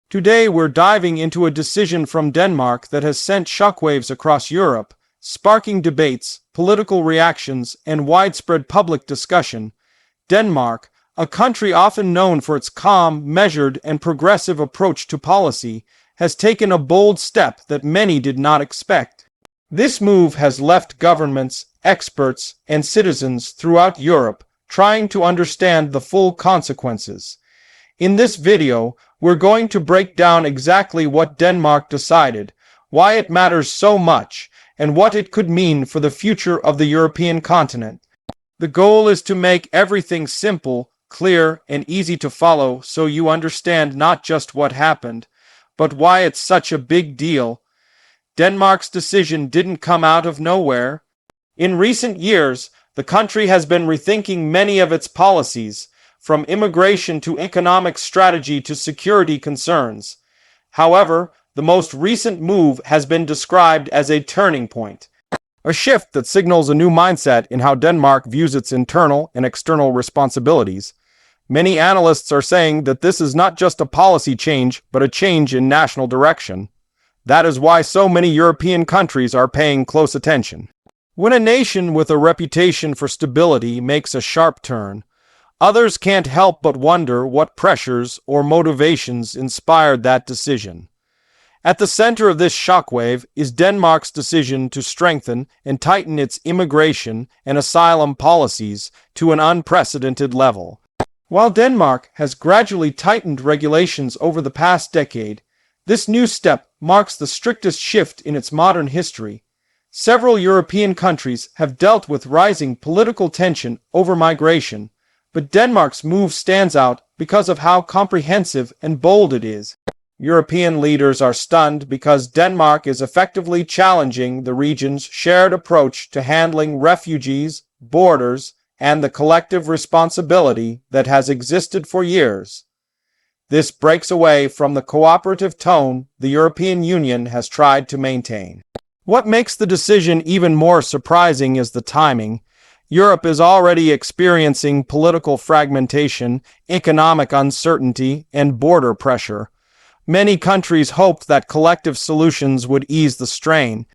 Today we're diving into a decision from Denmark that has sent shockwaves across Europe, sparking debates, political reactions, and widespread public discussion. Denmark, a country often known for its calm, measured, and progressive approach to policy, has taken a bold step that many did not expect. This move has left governments, experts, and citizens throughout Europe trying to understand the full consequences. In this video, we're going to break down exactly what Denmark decided, why it matters so much, and what it could mean for the future of the European continent. The goal is to make everything simple, clear, and easy to follow so you understand not just what happened, but why it's such a big deal. Denmark's decision didn't come out of nowhere. In recent years, the country has been rethinking many of its policies, from immigration to economic strategy to security concerns. However, the most recent move has been described as a turning point, a shift that signals a new mindset in how Denmark views its internal and external responsibilities. Many analysts are saying that this is not just a policy change, but a change in national direction. That is why so many European countries are paying close attention. When a nation with a reputation for stability makes a sharp turn, others can't help but wonder what pressures or motivations inspired that decision. At the center of this shockwave is Denmark's decision to strengthen and tighten its immigration and asylum policies to an unprecedented level. While Denmark has gradually tightened regulations over the past decade, this new step marks the strictest shift in its modern history. Several European countries have dealt with rising political tension over migration, but Denmark's move stands out because of how comprehensive and bold it is. European leaders are stunned because Denmark is effectively challenging the region's shared approach to handling refugees, borders, and the collective responsibility that has existed for years. This breaks away from the cooperative tone the European Union has tried to maintain. What makes the decision even more surprising is the timing. Europe is already experiencing political fragmentation, economic uncertainty, and border pressure. Many countries hoped that collective solutions would ease the strain.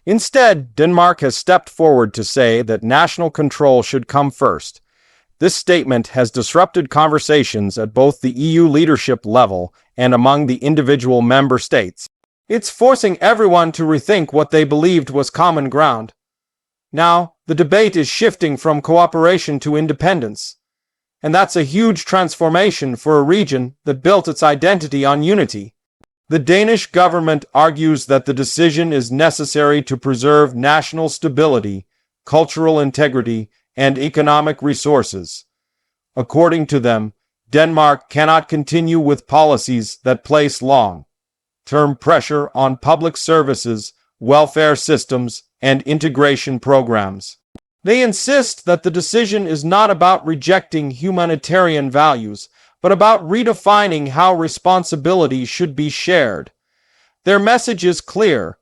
Instead, Denmark has stepped forward to say that national control should come first. This statement has disrupted conversations at both the EU leadership level and among the individual member states. It's forcing everyone to rethink what they believed was common ground. Now, the debate is shifting from cooperation to independence. And that's a huge transformation for a region that built its identity on unity. The Danish government argues that the decision is necessary to preserve national stability, cultural integrity, and economic resources. According to them, Denmark cannot continue with policies that place long-term pressure on public services, welfare systems, and integration programs. They insist that the decision is not about rejecting humanitarian values, but about redefining how responsibility should be shared. Their message is clear.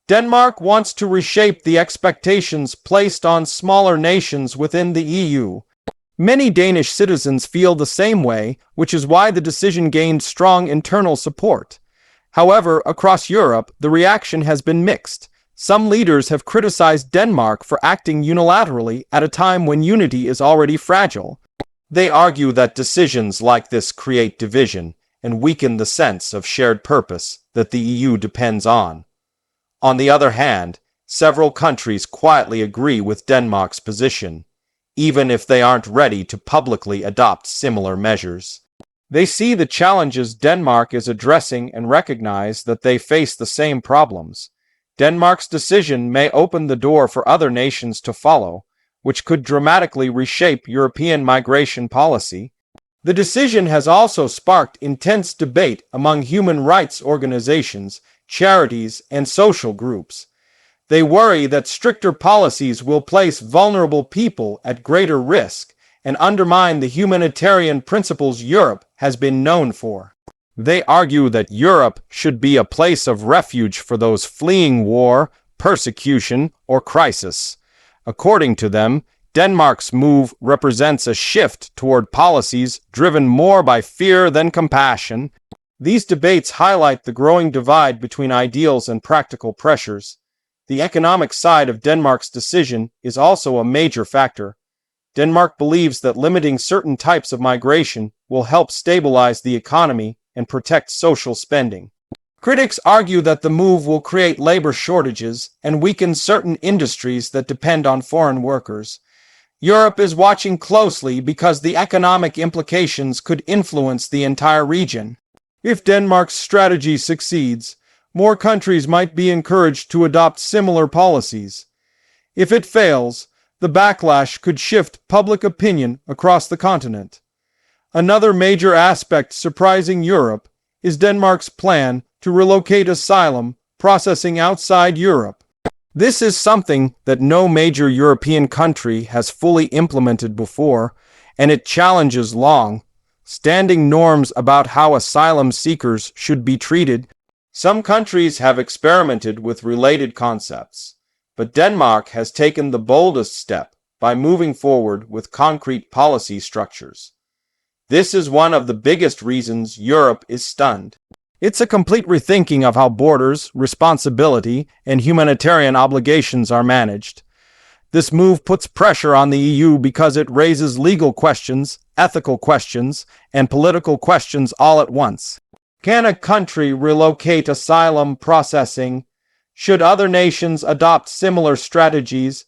Denmark wants to reshape the expectations placed on smaller nations within the EU. Many Danish citizens feel the same way, which is why the decision gained strong internal support. However, across Europe, the reaction has been mixed. Some leaders have criticized Denmark for acting unilaterally at a time when unity is already fragile. They argue that decisions like this create division and weaken the sense of shared purpose that the EU depends on. On the other hand, several countries quietly agree with Denmark's position, even if they aren't ready to publicly adopt similar measures. They see the challenges Denmark is addressing and recognize that they face the same problems. Denmark's decision may open the door for other nations to follow, which could dramatically reshape European migration policy. The decision has also sparked intense debate among human rights organizations, charities, and social groups. They worry that stricter policies will place vulnerable people at greater risk and undermine the humanitarian principles Europe has been known for. They argue that Europe should be a place of refuge for those fleeing war, persecution, or crisis. According to them, Denmark's move represents a shift toward policies driven more by fear than compassion. These debates highlight the growing divide between ideals and practical pressures. The economic side of Denmark's decision is also a major factor. Denmark believes that limiting certain types of migration will help stabilize the economy and protect social spending. Critics argue that the move will create labor shortages and weaken certain industries that depend on foreign workers. Europe is watching closely because the economic implications could influence the entire region. If Denmark's strategy succeeds, more countries might be encouraged to adopt similar policies. If it fails, the backlash could shift public opinion across the continent. Another major aspect surprising Europe is Denmark's plan to relocate asylum processing outside Europe. This is something that no major European country has fully implemented before, and it challenges long-standing norms about how asylum seekers should be treated. Some countries have experimented with related concepts, but Denmark has taken the boldest step by moving forward with concrete policy structures. This is one of the biggest reasons Europe is stunned. It's a complete rethinking of how borders, responsibility, and humanitarian obligations are managed. This move puts pressure on the EU because it raises legal questions, ethical questions, and political questions all at once. Can a country relocate asylum processing? Should other nations adopt similar strategies?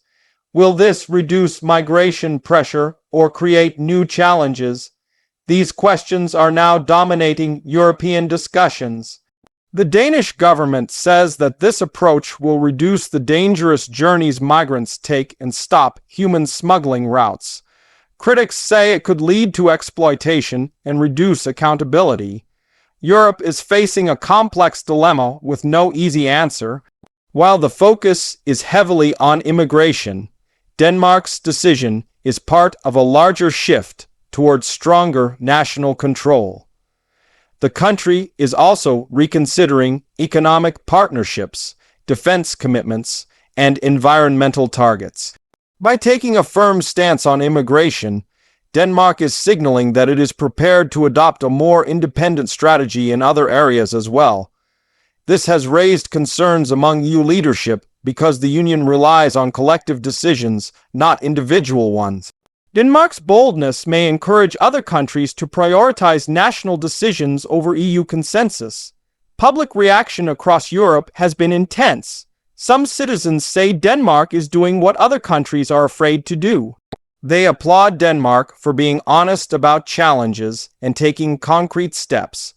Will this reduce migration pressure or create new challenges? These questions are now dominating European discussions. The Danish government says that this approach will reduce the dangerous journeys migrants take and stop human smuggling routes. Critics say it could lead to exploitation and reduce accountability. Europe is facing a complex dilemma with no easy answer. While the focus is heavily on immigration, Denmark's decision is part of a larger shift towards stronger national control. The country is also reconsidering economic partnerships, defense commitments, and environmental targets. By taking a firm stance on immigration, Denmark is signaling that it is prepared to adopt a more independent strategy in other areas as well. This has raised concerns among EU leadership because the Union relies on collective decisions, not individual ones. Denmark's boldness may encourage other countries to prioritize national decisions over EU consensus. Public reaction across Europe has been intense. Some citizens say Denmark is doing what other countries are afraid to do. They applaud Denmark for being honest about challenges and taking concrete steps.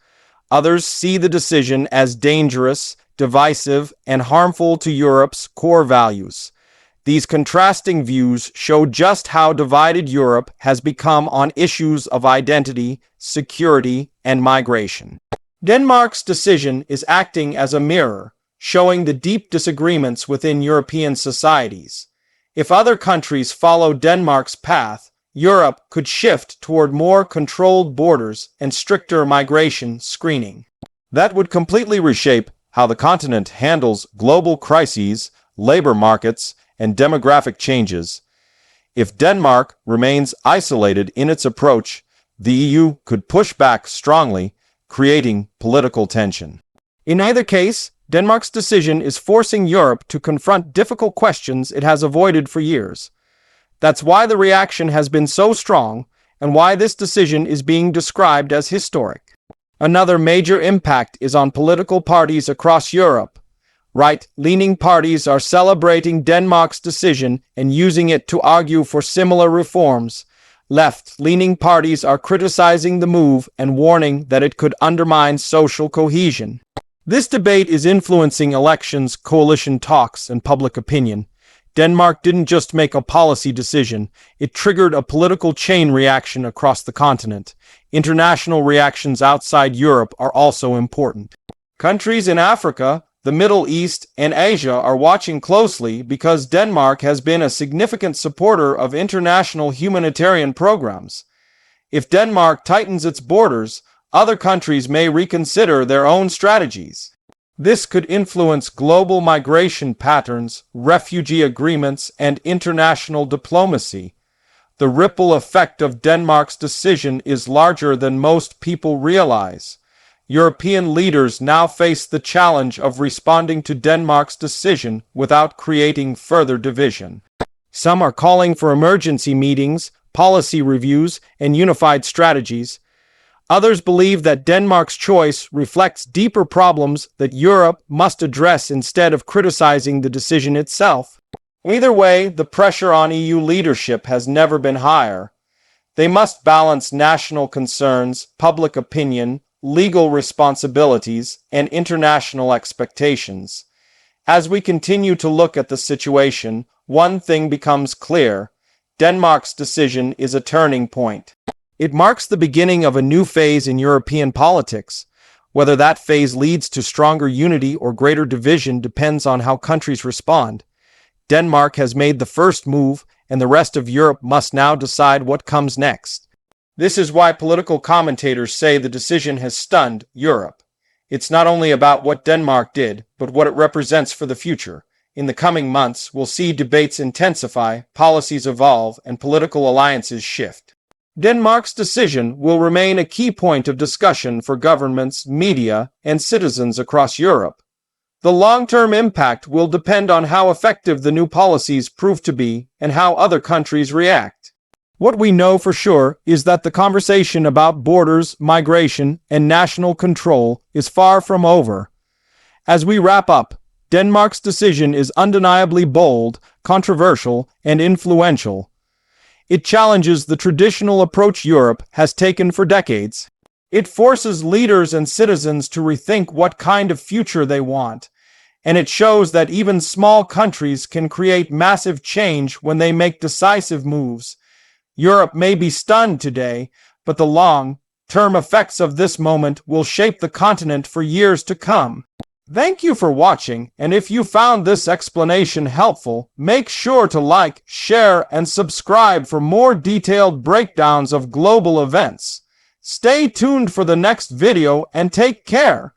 Others see the decision as dangerous, divisive, and harmful to Europe's core values. These contrasting views show just how divided Europe has become on issues of identity, security, and migration. Denmark's decision is acting as a mirror, showing the deep disagreements within European societies. If other countries follow Denmark's path, Europe could shift toward more controlled borders and stricter migration screening. That would completely reshape how the continent handles global crises, labor markets, and demographic changes. If Denmark remains isolated in its approach, the EU could push back strongly, creating political tension. In either case, Denmark's decision is forcing Europe to confront difficult questions it has avoided for years. That's why the reaction has been so strong and why this decision is being described as historic. Another major impact is on political parties across Europe. Right-leaning parties are celebrating Denmark's decision and using it to argue for similar reforms. Left-leaning parties are criticizing the move and warning that it could undermine social cohesion. This debate is influencing elections, coalition talks, and public opinion. Denmark didn't just make a policy decision, it triggered a political chain reaction across the continent. International reactions outside Europe are also important. Countries in Africa, the Middle East, and Asia are watching closely because Denmark has been a significant supporter of international humanitarian programs. If Denmark tightens its borders, other countries may reconsider their own strategies. This could influence global migration patterns, refugee agreements, and international diplomacy. The ripple effect of Denmark's decision is larger than most people realize. European leaders now face the challenge of responding to Denmark's decision without creating further division. Some are calling for emergency meetings, policy reviews, and unified strategies. Others believe that Denmark's choice reflects deeper problems that Europe must address instead of criticizing the decision itself. Either way, the pressure on EU leadership has never been higher. They must balance national concerns, public opinion, legal responsibilities, and international expectations. As we continue to look at the situation, one thing becomes clear: Denmark's decision is a turning point. It marks the beginning of a new phase in European politics. Whether that phase leads to stronger unity or greater division depends on how countries respond. Denmark has made the first move, and the rest of Europe must now decide what comes next. This is why political commentators say the decision has stunned Europe. It's not only about what Denmark did, but what it represents for the future. In the coming months, we'll see debates intensify, policies evolve, and political alliances shift. Denmark's decision will remain a key point of discussion for governments, media, and citizens across Europe. The long-term impact will depend on how effective the new policies prove to be and how other countries react. What we know for sure is that the conversation about borders, migration, and national control is far from over. As we wrap up, Denmark's decision is undeniably bold, controversial, and influential. It challenges the traditional approach Europe has taken for decades. It forces leaders and citizens to rethink what kind of future they want. And it shows that even small countries can create massive change when they make decisive moves. Europe may be stunned today, but the long-term effects of this moment will shape the continent for years to come. Thank you for watching, and if you found this explanation helpful, make sure to like, share, and subscribe for more detailed breakdowns of global events. Stay tuned for the next video and take care.